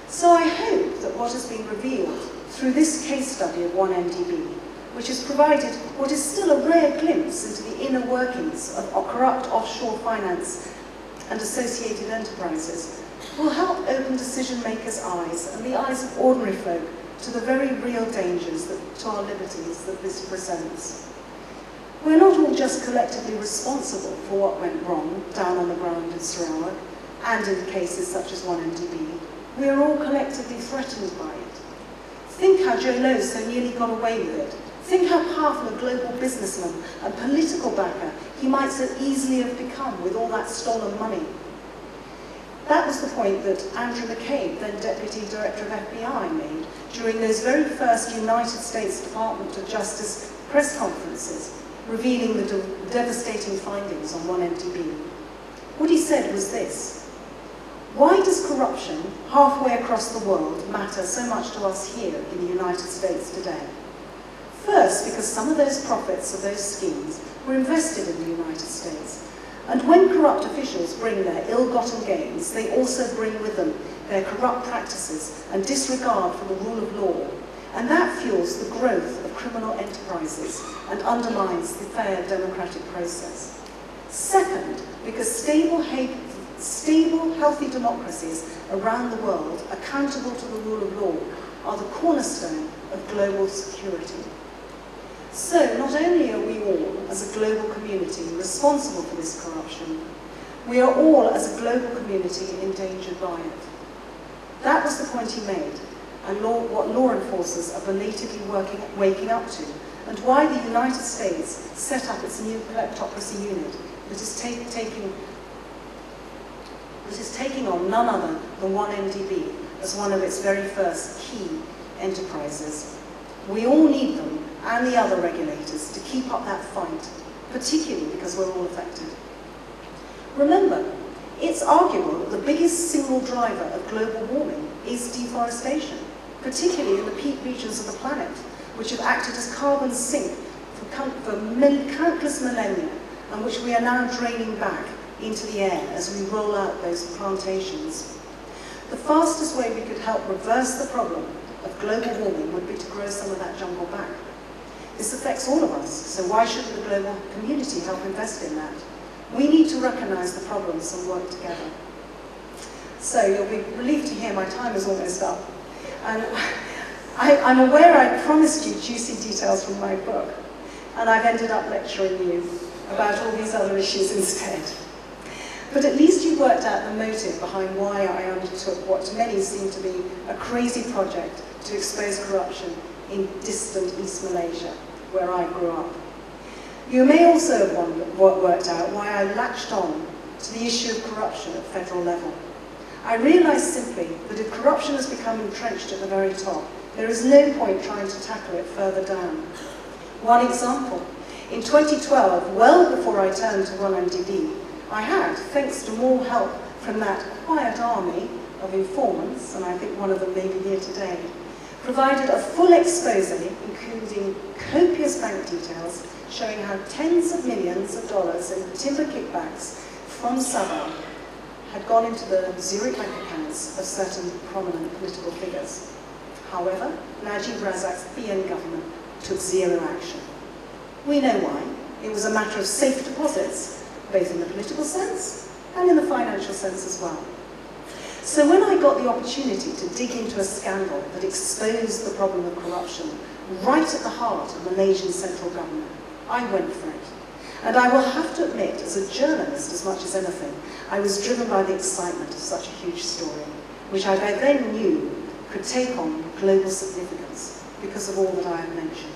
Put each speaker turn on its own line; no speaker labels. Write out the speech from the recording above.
So I hope that what has been revealed through this case study of 1MDB, which has provided what is still a rare glimpse into the inner workings of corrupt offshore finance and associated enterprises, will help open decision makers' eyes and the eyes of ordinary folk to the very real dangers to our liberties that this presents. We're not all just collectively responsible for what went wrong down on the ground in Sarawak, and in cases such as 1MDB. We are all collectively threatened by it. Think how Joe Lowe so nearly got away with it. Think how powerful a global businessman and political backer he might so easily have become with all that stolen money. That was the point that Andrew McCabe, then Deputy Director of FBI, made during those very first United States Department of Justice press conferences, revealing the devastating findings on 1MDB. What he said was this: why does corruption halfway across the world matter so much to us here in the United States today? First, because some of those profits of those schemes were invested in the United States. And when corrupt officials bring their ill-gotten gains, they also bring with them their corrupt practices and disregard for the rule of law. And that fuels the growth of criminal enterprises and undermines the fair democratic process. Second, because stable, healthy democracies around the world, accountable to the rule of law, are the cornerstone of global security. So, not only are we all, as a global community, responsible for this corruption, we are all, as a global community, endangered by it. That was the point he made, and what law enforcers are belatedly waking up to, and why the United States set up its new kleptocracy unit that is taking on none other than 1MDB as one of its very first key enterprises. We all need them, and the other regulators, to keep up that fight, particularly because we're all affected. Remember, it's arguable that the biggest single driver of global warming is deforestation, particularly in the peak regions of the planet, which have acted as carbon sink for countless millennia, and which we are now draining back into the air as we roll out those plantations. The fastest way we could help reverse the problem of global warming would be to grow some of that jungle back. This affects all of us, so why shouldn't the global community help invest in that? We need to recognise the problems and work together. So you'll be relieved to hear my time is almost up. And I'm aware I promised you juicy details from my book, and I've ended up lecturing you about all these other issues instead. But at least you've worked out the motive behind why I undertook what to many seemed to be a crazy project to expose corruption in distant East Malaysia, where I grew up. You may also have worked out why I latched on to the issue of corruption at federal level. I realised simply that if corruption has become entrenched at the very top, there is no point trying to tackle it further down. One example, in 2012, well before I turned to 1MDB, I had, thanks to more help from that quiet army of informants, and I think one of them may be here today, provided a full expose, including copious bank details, showing how tens of millions of dollars in timber kickbacks from Sabah had gone into the Zurich bank accounts of certain prominent political figures. However, Najib Razak's PN government took zero action. We know why. It was a matter of safe deposits, both in the political sense and in the financial sense as well. So when I got the opportunity to dig into a scandal that exposed the problem of corruption right at the heart of Malaysian central government, I went for it. And I will have to admit, as a journalist as much as anything, I was driven by the excitement of such a huge story, which I by then knew could take on global significance because of all that I have mentioned.